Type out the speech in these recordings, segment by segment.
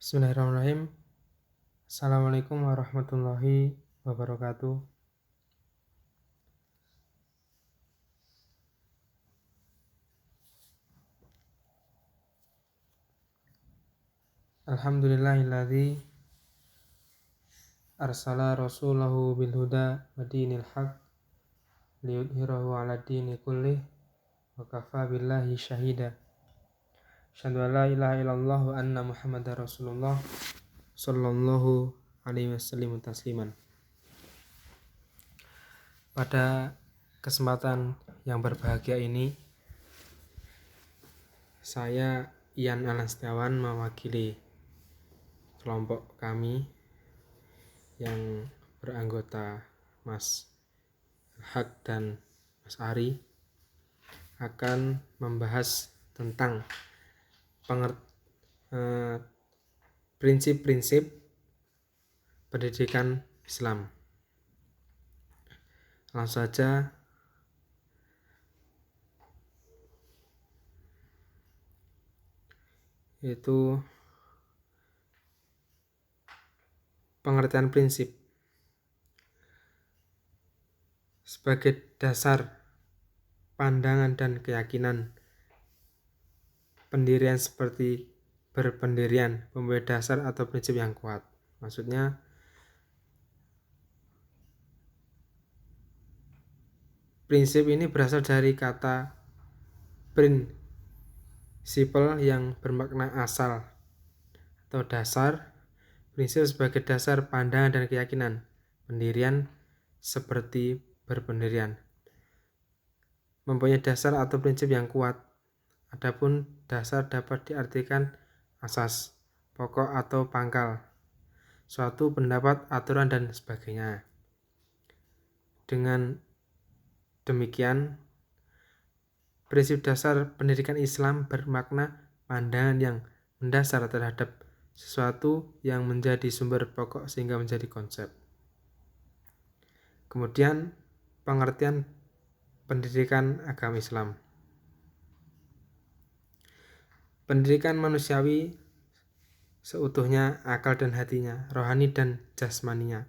Bismillahirrahmanirrahim. Assalamualaikum warahmatullahi wabarakatuh. Alhamdulillahilladzi arsala rasulahu bil huda wa dinil haq liyudhhirahu 'ala dini kullih wa kafa billahi syahida. Asyhadu an la ilaha illallah wa anna Muhammadar Rasulullah sallallahu alaihi wasallam tasliman. Pada kesempatan yang berbahagia ini, saya Ian Alan Setiawan mewakili kelompok kami yang beranggota Mas Hak dan Mas Ari akan membahas tentang prinsip-prinsip pendidikan Islam. Langsung saja, yaitu pengertian prinsip sebagai dasar pandangan dan keyakinan pendirian seperti berpendirian, mempunyai dasar atau prinsip yang kuat. Maksudnya, prinsip ini berasal dari kata prinsipal yang bermakna asal atau dasar. Prinsip sebagai dasar pandangan dan keyakinan pendirian seperti berpendirian, mempunyai dasar atau prinsip yang kuat. Adapun dasar dapat diartikan asas, pokok atau pangkal suatu pendapat, aturan, dan sebagainya. Dengan demikian, prinsip dasar pendidikan Islam bermakna pandangan yang mendasar terhadap sesuatu yang menjadi sumber pokok sehingga menjadi konsep. Kemudian, pengertian pendidikan agama Islam. Pendidikan manusiawi seutuhnya, akal dan hatinya, rohani dan jasmaninya,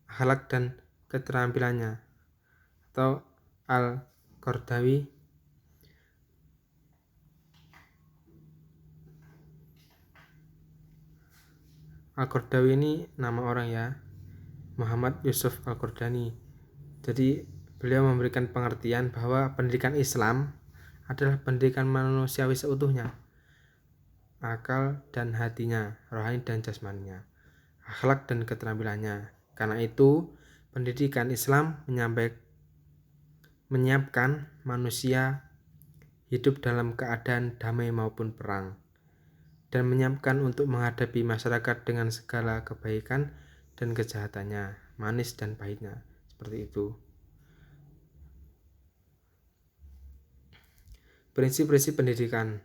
akhlak dan keterampilannya, atau Al-Qardawi ini nama orang ya, Muhammad Yusuf Al-Qardani. Jadi beliau memberikan pengertian bahwa pendidikan Islam adalah pendidikan manusiawi seutuhnya, akal dan hatinya, rohani dan jasmaninya, akhlak dan keterampilannya. Karena itu, pendidikan Islam menyiapkan manusia hidup dalam keadaan damai maupun perang, dan menyiapkan untuk menghadapi masyarakat dengan segala kebaikan dan kejahatannya, manis dan pahitnya. Seperti itu. Prinsip-prinsip pendidikan.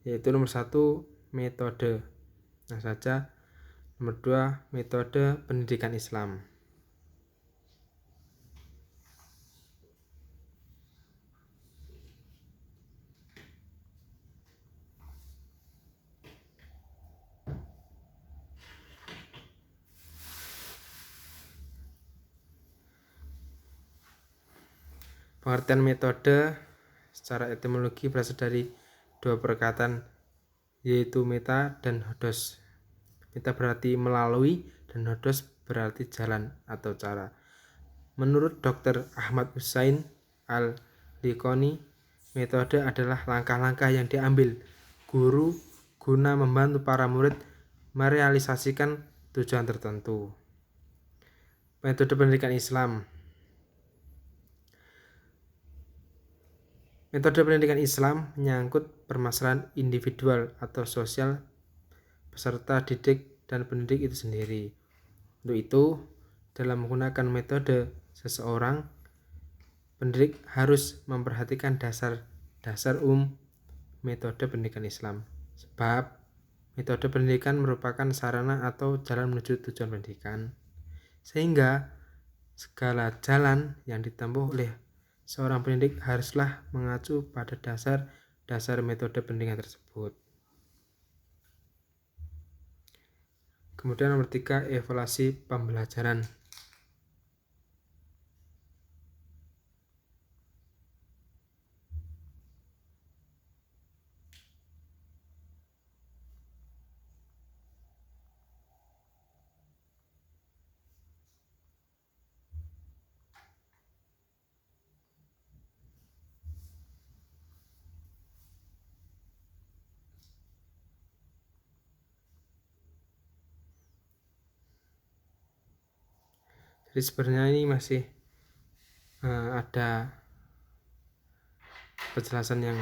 Yaitu nomor 1, metode. Nah saja. Nomor 2, metode pendidikan Islam. Pengertian metode secara etimologi berasal dari dua perkataan, yaitu meta dan hodos. Meta berarti melalui dan hodos berarti jalan atau cara. Menurut Dr. Ahmad Hussain Al-Liqoni, metode adalah langkah-langkah yang diambil guru guna membantu para murid merealisasikan tujuan tertentu. Metode pendidikan Islam. Metode pendidikan Islam menyangkut permasalahan individual atau sosial peserta didik dan pendidik itu sendiri. Untuk itu, dalam menggunakan metode seseorang, pendidik harus memperhatikan dasar metode pendidikan Islam. Sebab metode pendidikan merupakan sarana atau jalan menuju tujuan pendidikan. Sehingga segala jalan yang ditempuh oleh seorang pendidik haruslah mengacu pada dasar dasar metode pendidikan tersebut. Kemudian nomor 3, evaluasi pembelajaran. Jadi sebenarnya ini masih ada penjelasan yang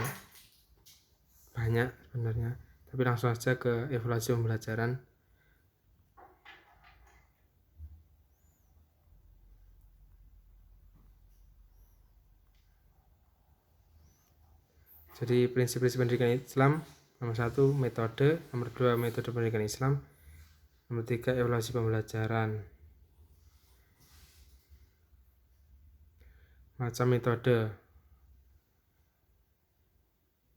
banyak sebenarnya, tapi langsung saja ke evaluasi pembelajaran. Jadi prinsip-prinsip pendidikan Islam, nomor 1 metode, nomor 2 metode pendidikan Islam, nomor 3 evaluasi pembelajaran. Macam metode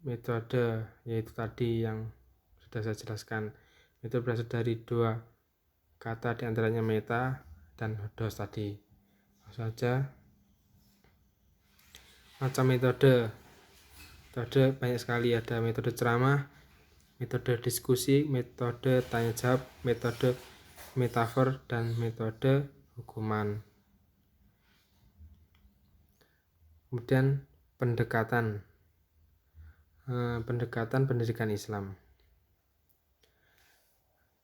yaitu tadi yang sudah saya jelaskan, itu berasal dari 2 kata, diantaranya meta dan hodos tadi. Langsung saja. Macam metode banyak sekali, ada metode ceramah, metode diskusi, metode tanya jawab, metode metafor, dan metode hukuman. Kemudian pendekatan pendidikan Islam.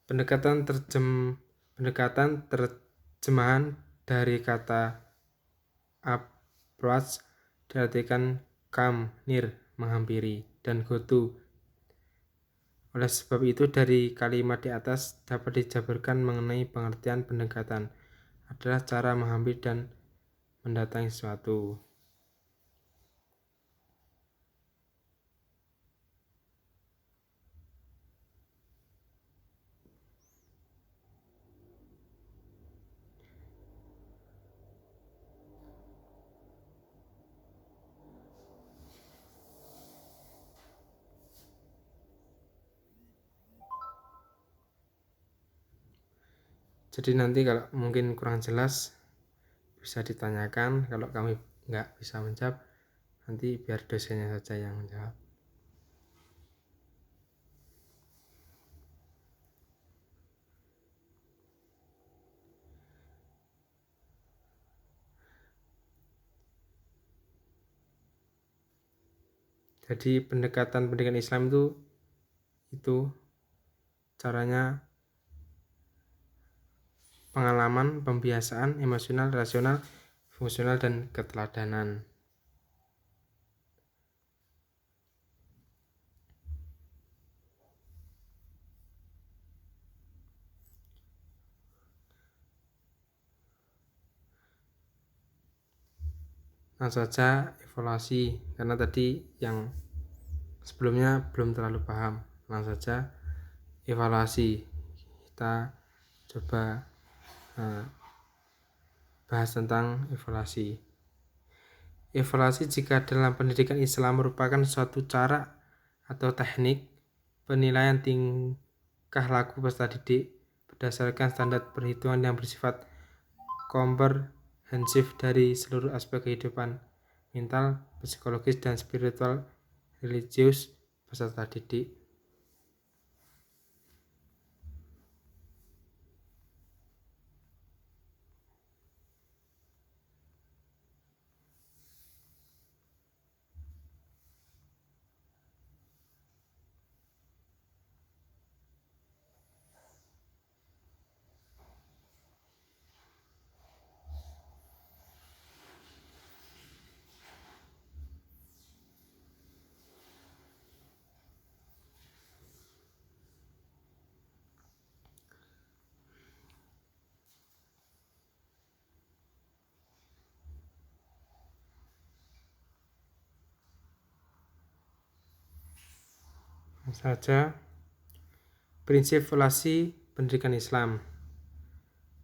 Pendekatan terjemahan dari kata approach diartikan come near, menghampiri, dan go to. Oleh sebab itu dari kalimat di atas dapat dijabarkan mengenai pengertian pendekatan adalah cara menghampiri dan mendatangi sesuatu. Jadi nanti kalau mungkin kurang jelas bisa ditanyakan, kalau kami nggak bisa menjawab nanti biar dosennya saja yang menjawab. Jadi pendekatan pendidikan Islam itu caranya pengalaman, pembiasaan, emosional, rasional, fungsional, dan keteladanan. Langsung saja evaluasi, karena tadi yang sebelumnya belum terlalu paham. Langsung saja evaluasi, kita coba bahas tentang evaluasi. Evaluasi jika dalam pendidikan Islam merupakan suatu cara atau teknik penilaian tingkah laku peserta didik berdasarkan standar perhitungan yang bersifat komprehensif dari seluruh aspek kehidupan mental, psikologis, dan spiritual religius peserta didik. Saja prinsip evaluasi pendidikan Islam.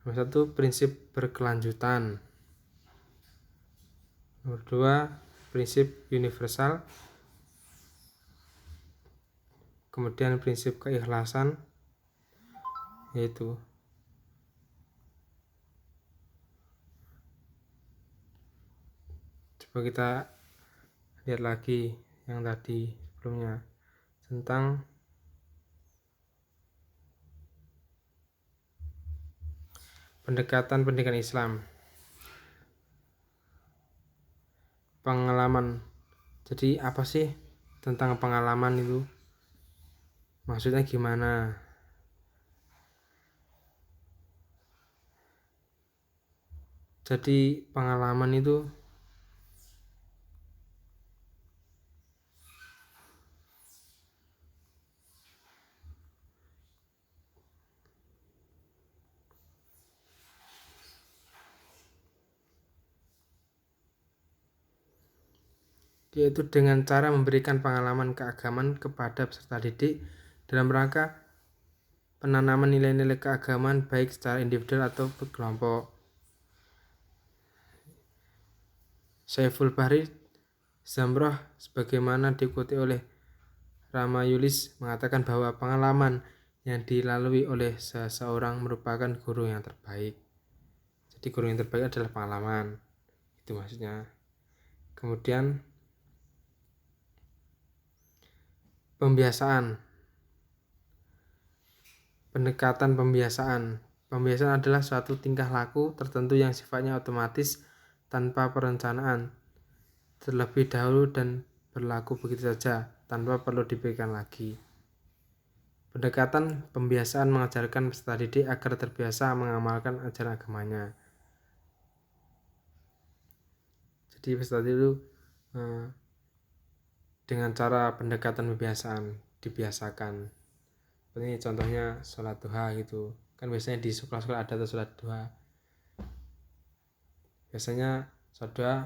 Nomor 1 prinsip berkelanjutan. Nomor 2 prinsip universal. Kemudian prinsip keikhlasan, yaitu coba kita lihat lagi yang tadi sebelumnya tentang pendekatan pendidikan Islam, pengalaman. Jadi apa sih tentang pengalaman itu? Maksudnya gimana? Jadi pengalaman itu yaitu dengan cara memberikan pengalaman keagamaan kepada peserta didik dalam rangka penanaman nilai-nilai keagamaan baik secara individual atau berkelompok. Saiful Bahri Zamroh sebagaimana diikuti oleh Rama Yulis mengatakan bahwa pengalaman yang dilalui oleh seseorang merupakan guru yang terbaik. Jadi guru yang terbaik adalah pengalaman. Itu maksudnya. Kemudian pembiasaan. Pendekatan pembiasaan. Pembiasaan adalah suatu tingkah laku tertentu yang sifatnya otomatis tanpa perencanaan terlebih dahulu dan berlaku begitu saja tanpa perlu dipikirkan lagi. Pendekatan pembiasaan mengajarkan peserta didik agar terbiasa mengamalkan ajaran agamanya. Jadi peserta didik itu dengan cara pendekatan pembiasaan dibiasakan. Ini contohnya sholat duha gitu. Kan biasanya di sekolah-sekolah ada sholat duha. Biasanya sholat duha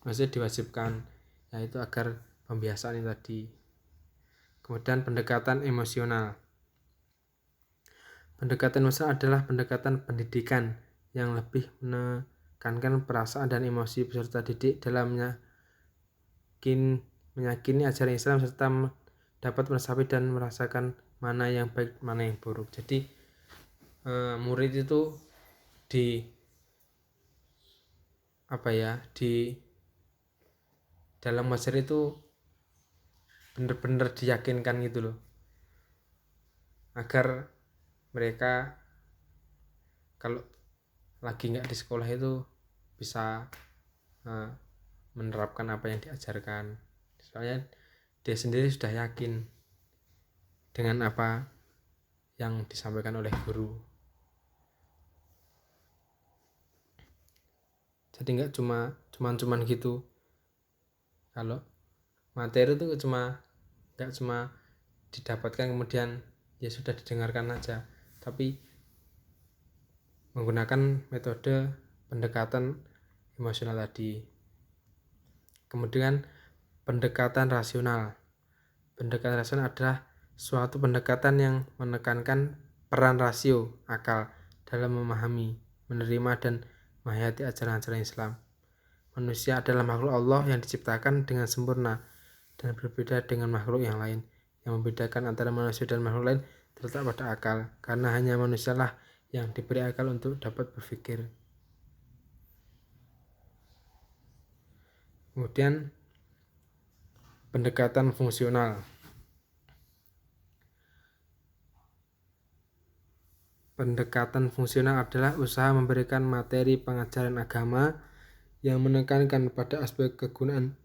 maksudnya diwajibkan, yaitu agar pembiasaan ini tadi. Kemudian pendekatan emosional. Pendekatan emosional adalah pendekatan pendidikan yang lebih menekankan perasaan dan emosi peserta didik dalam meyakini ajaran Islam serta dapat meresapi dan merasakan mana yang baik, mana yang buruk. Jadi murid itu di dalam ngajar itu benar-benar diyakinkan gitu loh, agar mereka kalau lagi nggak di sekolah itu bisa menerapkan apa yang diajarkan. Soalnya dia sendiri sudah yakin dengan apa yang disampaikan oleh guru. Jadi nggak cuman gitu. Kalau materi itu nggak cuma didapatkan kemudian ya sudah didengarkan aja, tapi menggunakan metode pendekatan emosional tadi. Kemudian pendekatan rasional. Pendekatan rasional adalah suatu pendekatan yang menekankan peran rasio akal dalam memahami, menerima dan menghayati ajaran-ajaran Islam. Manusia adalah makhluk Allah yang diciptakan dengan sempurna dan berbeda dengan makhluk yang lain. Yang membedakan antara manusia dan makhluk lain terletak pada akal, karena hanya manusialah yang diberi akal untuk dapat berpikir. Kemudian pendekatan fungsional. Pendekatan fungsional adalah usaha memberikan materi pengajaran agama yang menekankan pada aspek kegunaan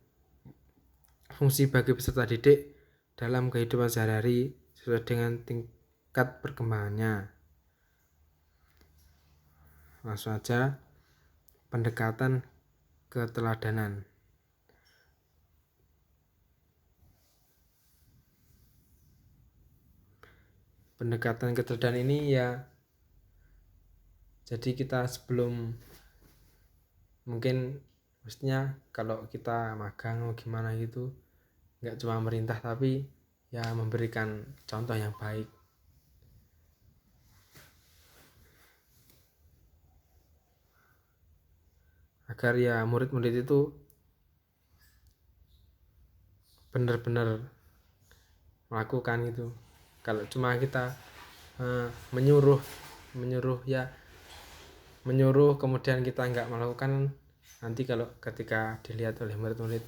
fungsi bagi peserta didik dalam kehidupan sehari-hari sesuai dengan tingkat perkembangannya. Langsung aja, pendekatan keteladanan. Pendekatan keteladanan ini ya, jadi kita sebelum mungkin maksudnya kalau kita magang atau gimana gitu, nggak cuma merintah tapi ya memberikan contoh yang baik. Agar ya murid-murid itu benar-benar melakukan itu. Kalau cuma kita menyuruh kemudian kita nggak melakukan, nanti kalau ketika dilihat oleh murid-murid,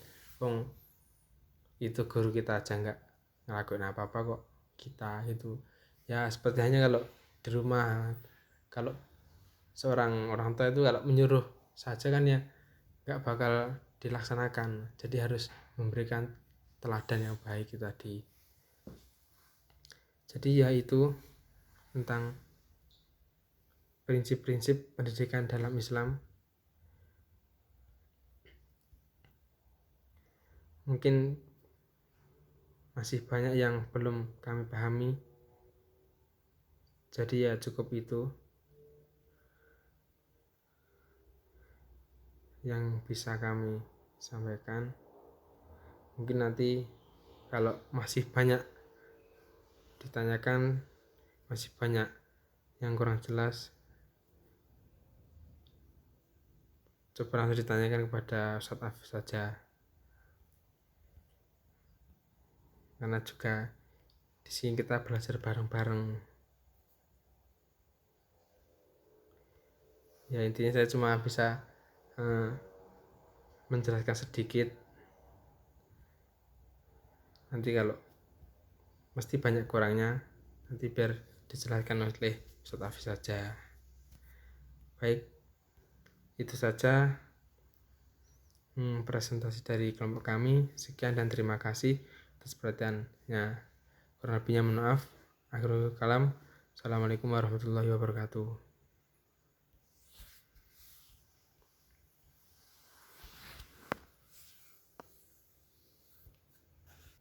itu guru kita aja nggak ngelakuin apa-apa kok kita itu. Ya seperti hanya kalau di rumah, kalau seorang orang tua itu kalau menyuruh saja kan ya nggak bakal dilaksanakan. Jadi harus memberikan teladan yang baik itu tadi. Jadi ya itu tentang prinsip-prinsip pendidikan dalam Islam. Mungkin masih banyak yang belum kami pahami, jadi ya cukup itu yang bisa kami sampaikan. Mungkin nanti kalau masih banyak ditanyakan, masih banyak yang kurang jelas, coba langsung ditanyakan kepada Ustadz Afif saja, karena juga di sini kita belajar bareng-bareng. Ya intinya saya cuma bisa menjelaskan sedikit. Nanti kalau mesti banyak kurangnya, nanti biar dijelaskan oleh Ustadz Afif saja. Baik, itu saja presentasi dari kelompok kami. Sekian dan terima kasih atas perhatiannya. Kurang lebihnya mohon maaf. Akhirul kalam. Assalamualaikum warahmatullahi wabarakatuh.